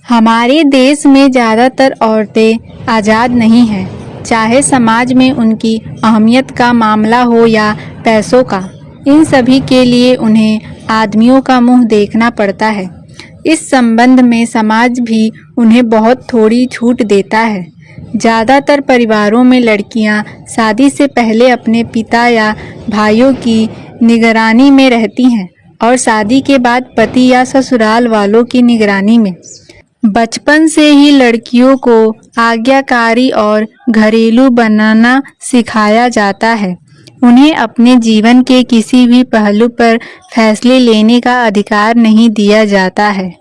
हमारे देश में ज़्यादातर औरतें आज़ाद नहीं हैं, चाहे समाज में उनकी अहमियत का मामला हो या पैसों का। इन सभी के लिए उन्हें आदमियों का मुंह देखना पड़ता है। इस संबंध में समाज भी उन्हें बहुत थोड़ी छूट देता है। ज़्यादातर परिवारों में लड़कियां शादी से पहले अपने पिता या भाइयों की निगरानी में रहती हैं और शादी के बाद पति या ससुराल वालों की निगरानी में। बचपन से ही लड़कियों को आज्ञाकारी और घरेलू बनाना सिखाया जाता है। उन्हें अपने जीवन के किसी भी पहलू पर फैसले लेने का अधिकार नहीं दिया जाता है।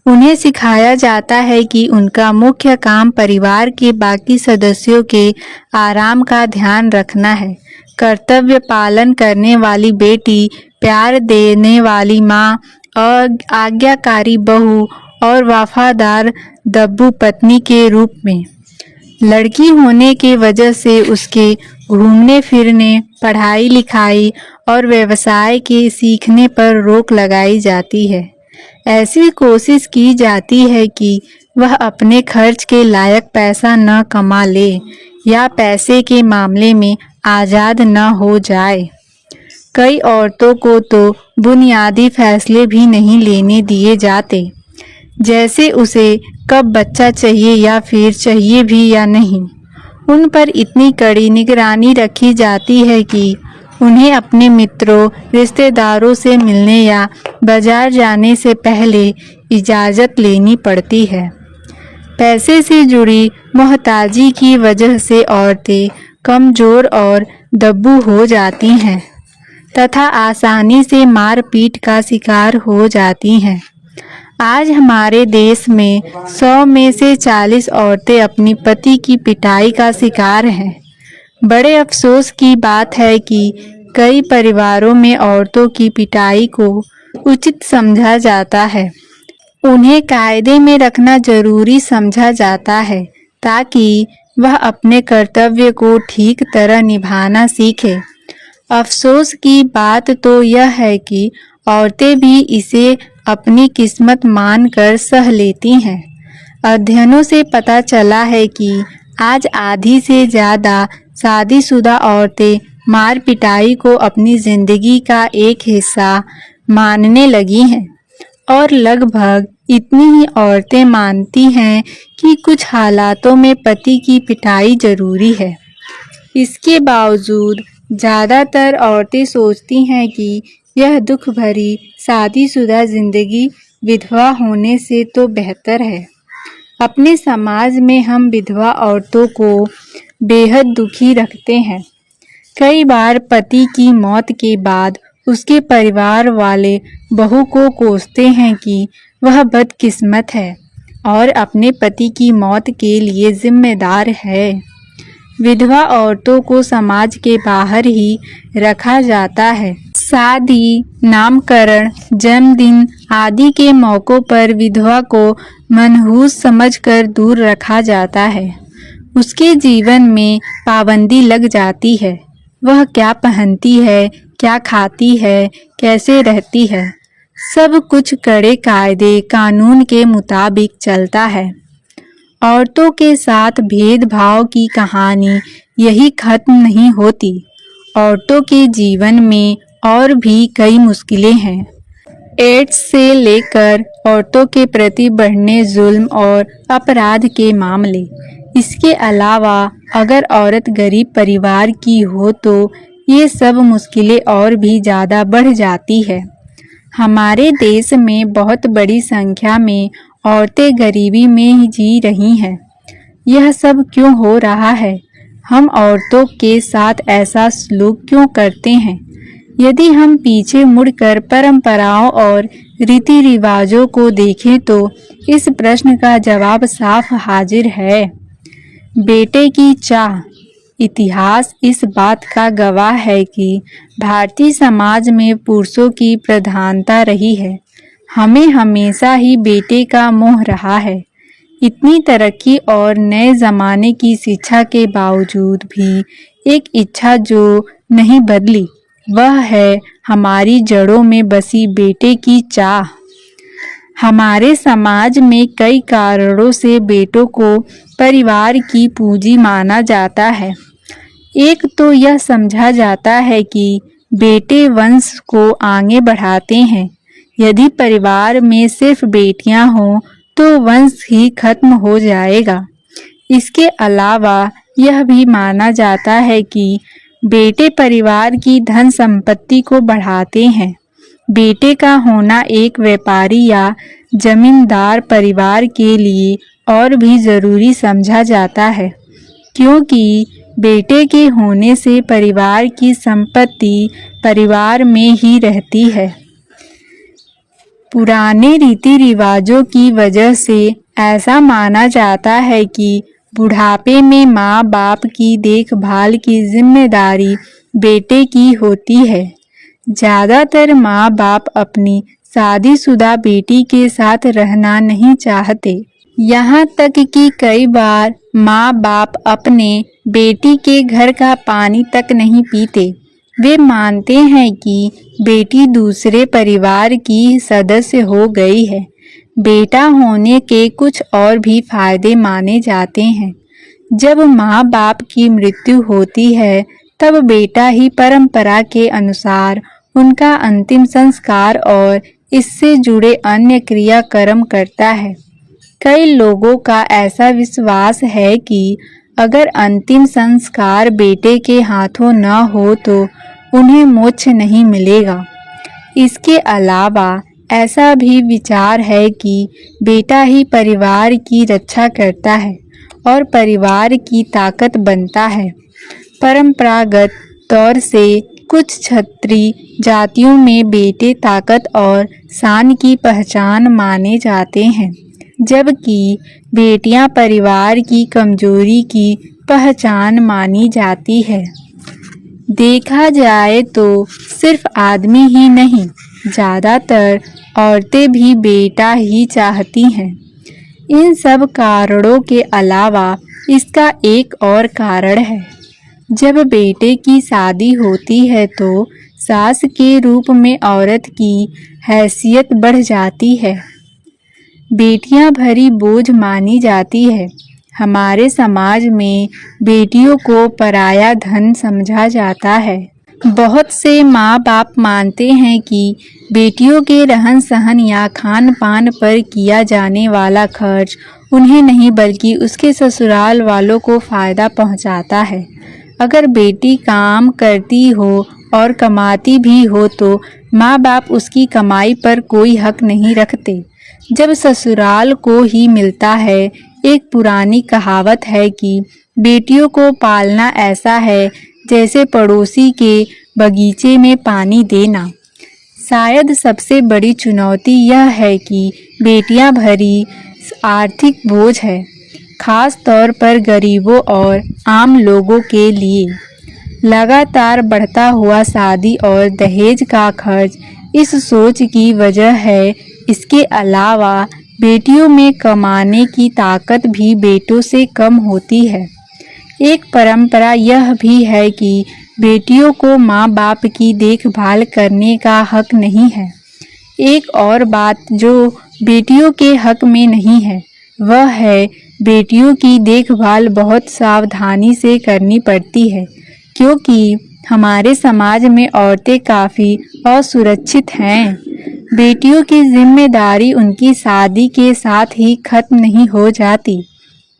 उन्हें सिखाया जाता है कि उनका मुख्य काम परिवार के बाकी सदस्यों के आराम का ध्यान रखना है। कर्तव्य पालन करने वाली बेटी, प्यार देने वाली माँ, आज्ञाकारी बहू और वफादार दब्बू पत्नी के रूप में। लड़की होने की वजह से उसके घूमने फिरने, पढ़ाई लिखाई और व्यवसाय के सीखने पर रोक लगाई जाती है। ऐसी कोशिश की जाती है कि वह अपने खर्च के लायक पैसा न कमा ले या पैसे के मामले में आज़ाद न हो जाए। कई औरतों को तो बुनियादी फैसले भी नहीं लेने दिए जाते, जैसे उसे कब बच्चा चाहिए या फिर चाहिए भी या नहीं। उन पर इतनी कड़ी निगरानी रखी जाती है कि उन्हें अपने मित्रों, रिश्तेदारों से मिलने या बाजार जाने से पहले इजाज़त लेनी पड़ती है। पैसे से जुड़ी मोहताजी की वजह से औरतें कमज़ोर और दब्बू हो जाती हैं तथा आसानी से मारपीट का शिकार हो जाती हैं। आज हमारे देश में 100 में से 40 औरतें अपनी पति की पिटाई का शिकार हैं। बड़े अफसोस की बात है कि कई परिवारों में औरतों की पिटाई को उचित समझा जाता है। उन्हें कायदे में रखना जरूरी समझा जाता है ताकि वह अपने कर्तव्य को ठीक तरह निभाना सीखे। अफसोस की बात तो यह है कि औरतें भी इसे अपनी किस्मत मानकर सह लेती हैं। अध्ययनों से पता चला है कि आज आधी से ज़्यादा शादीशुदा औरतें मार पिटाई को अपनी ज़िंदगी का एक हिस्सा मानने लगी हैं और लगभग इतनी ही औरतें मानती हैं कि कुछ हालातों में पति की पिटाई ज़रूरी है। इसके बावजूद ज़्यादातर औरतें सोचती हैं कि यह दुख भरी शादीशुदा ज़िंदगी विधवा होने से तो बेहतर है। अपने समाज में हम विधवा औरतों को बेहद दुखी रखते हैं। कई बार पति की मौत के बाद उसके परिवार वाले बहू को कोसते हैं कि वह बदकिस्मत है और अपने पति की मौत के लिए जिम्मेदार है। विधवा औरतों को समाज के बाहर ही रखा जाता है। शादी, नामकरण, जन्मदिन आदि के मौक़ों पर विधवा को मनहूस समझकर दूर रखा जाता है। उसके जीवन में पाबंदी लग जाती है। वह क्या पहनती है, क्या खाती है, कैसे रहती है, सब कुछ कड़े कायदे कानून के मुताबिक चलता है। औरतों के साथ भेदभाव की कहानी यही खत्म नहीं होती। औरतों के जीवन में और भी कई मुश्किलें हैं। एड्स से लेकर औरतों के प्रति बढ़ने जुल्म और अपराध के मामले। इसके अलावा अगर औरत गरीब परिवार की हो तो ये सब मुश्किलें और भी ज़्यादा बढ़ जाती है। हमारे देश में बहुत बड़ी संख्या में औरतें गरीबी में ही जी रही हैं। यह सब क्यों हो रहा है? हम औरतों के साथ ऐसा सलूक क्यों करते हैं? यदि हम पीछे मुड़कर परंपराओं और रीति रिवाजों को देखें तो इस प्रश्न का जवाब साफ हाजिर है। बेटे की चाह। इतिहास इस बात का गवाह है कि भारतीय समाज में पुरुषों की प्रधानता रही है। हमें हमेशा ही बेटे का मोह रहा है। इतनी तरक्की और नए ज़माने की शिक्षा के बावजूद भी एक इच्छा जो नहीं बदली, वह है हमारी जड़ों में बसी बेटे की चाह। हमारे समाज में कई कारणों से बेटों को परिवार की पूंजी माना जाता है। एक तो यह समझा जाता है कि बेटे वंश को आगे बढ़ाते हैं। यदि परिवार में सिर्फ बेटियां हों तो वंश ही खत्म हो जाएगा। इसके अलावा यह भी माना जाता है कि बेटे परिवार की धन संपत्ति को बढ़ाते हैं। बेटे का होना एक व्यापारी या जमींदार परिवार के लिए और भी जरूरी समझा जाता है, क्योंकि बेटे के होने से परिवार की संपत्ति परिवार में ही रहती है। पुराने रीति रिवाजों की वजह से ऐसा माना जाता है कि बुढ़ापे में माँ बाप की देखभाल की जिम्मेदारी बेटे की होती है। ज़्यादातर माँ बाप अपनी शादीशुदा बेटी के साथ रहना नहीं चाहते। यहाँ तक कि कई बार माँ बाप अपने बेटी के घर का पानी तक नहीं पीते। वे मानते हैं कि बेटी दूसरे परिवार की सदस्य हो गई है। बेटा होने के कुछ और भी फायदे माने जाते हैं। जब माँ बाप की मृत्यु होती है तब बेटा ही परंपरा के अनुसार उनका अंतिम संस्कार और इससे जुड़े अन्य क्रियाक्रम करता है। कई लोगों का ऐसा विश्वास है कि अगर अंतिम संस्कार बेटे के हाथों न हो तो उन्हें मोक्ष नहीं मिलेगा। इसके अलावा ऐसा भी विचार है कि बेटा ही परिवार की रक्षा करता है और परिवार की ताकत बनता है। परंपरागत तौर से कुछ क्षत्रिय जातियों में बेटे ताकत और शान की पहचान माने जाते हैं, जबकि बेटियां परिवार की कमजोरी की पहचान मानी जाती है। देखा जाए तो सिर्फ आदमी ही नहीं, ज़्यादातर औरतें भी बेटा ही चाहती हैं। इन सब कारणों के अलावा इसका एक और कारण है। जब बेटे की शादी होती है तो सास के रूप में औरत की हैसियत बढ़ जाती है। बेटियां भरी बोझ मानी जाती है। हमारे समाज में बेटियों को पराया धन समझा जाता है। बहुत से माँ बाप मानते हैं कि बेटियों के रहन सहन या खान पान पर किया जाने वाला खर्च उन्हें नहीं बल्कि उसके ससुराल वालों को फायदा पहुंचाता है। अगर बेटी काम करती हो और कमाती भी हो तो माँ बाप उसकी कमाई पर कोई हक नहीं रखते, जब ससुराल को ही मिलता है। एक पुरानी कहावत है कि बेटियों को पालना ऐसा है जैसे पड़ोसी के बगीचे में पानी देना। शायद सबसे बड़ी चुनौती यह है कि बेटियां भरी आर्थिक बोझ है, खास तौर पर गरीबों और आम लोगों के लिए। लगातार बढ़ता हुआ शादी और दहेज का खर्च इस सोच की वजह है। इसके अलावा बेटियों में कमाने की ताकत भी बेटों से कम होती है। एक परंपरा यह भी है कि बेटियों को माँ बाप की देखभाल करने का हक नहीं है। एक और बात जो बेटियों के हक में नहीं है वह है बेटियों की देखभाल बहुत सावधानी से करनी पड़ती है, क्योंकि हमारे समाज में औरतें काफ़ी असुरक्षित हैं। बेटियों की जिम्मेदारी उनकी शादी के साथ ही खत्म नहीं हो जाती।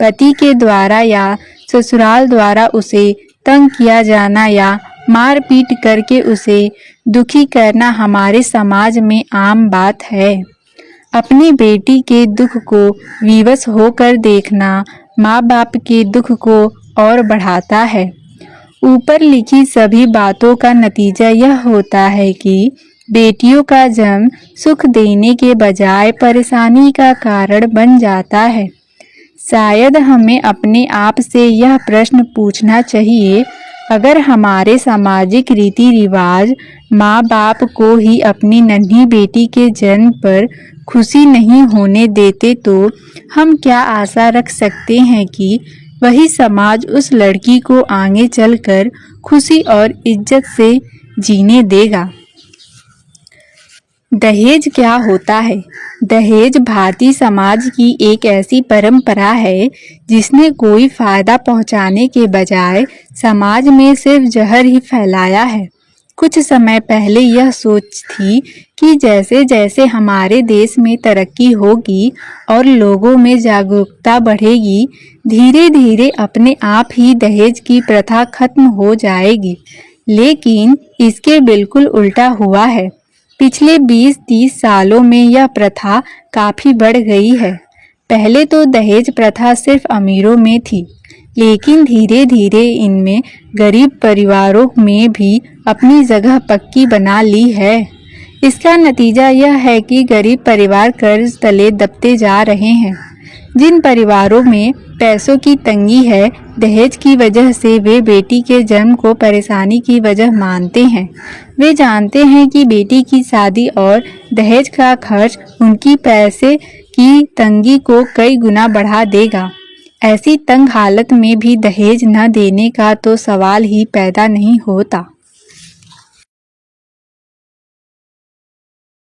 पति के द्वारा या ससुराल द्वारा उसे तंग किया जाना या मारपीट करके उसे दुखी करना हमारे समाज में आम बात है। अपनी बेटी के दुख को विवश होकर देखना माँ बाप के दुख को और बढ़ाता है। ऊपर लिखी सभी बातों का नतीजा यह होता है कि बेटियों का जन्म सुख देने के बजाय परेशानी का कारण बन जाता है। शायद हमें अपने आप से यह प्रश्न पूछना चाहिए, अगर हमारे सामाजिक रीति रिवाज माँ बाप को ही अपनी नन्ही बेटी के जन्म पर खुशी नहीं होने देते तो हम क्या आशा रख सकते हैं कि वही समाज उस लड़की को आगे चलकर खुशी और इज्जत से जीने देगा। दहेज क्या होता है? दहेज भारतीय समाज की एक ऐसी परंपरा है जिसने कोई फायदा पहुंचाने के बजाय समाज में सिर्फ जहर ही फैलाया है। कुछ समय पहले यह सोच थी कि जैसे जैसे हमारे देश में तरक्की होगी और लोगों में जागरूकता बढ़ेगी, धीरे धीरे अपने आप ही दहेज की प्रथा खत्म हो जाएगी। लेकिन इसके बिल्कुल उल्टा हुआ है। पिछले 20-30 सालों में यह प्रथा काफी बढ़ गई है। पहले तो दहेज प्रथा सिर्फ अमीरों में थी, लेकिन धीरे धीरे इनमें गरीब परिवारों में भी अपनी जगह पक्की बना ली है। इसका नतीजा यह है कि गरीब परिवार कर्ज तले दबते जा रहे हैं। जिन परिवारों में पैसों की तंगी है, दहेज की वजह से वे बेटी के जन्म को परेशानी की वजह मानते हैं। वे जानते हैं कि बेटी की शादी और दहेज का खर्च उनकी पैसे की तंगी को कई गुना बढ़ा देगा। ऐसी तंग हालत में भी दहेज न देने का तो सवाल ही पैदा नहीं होता।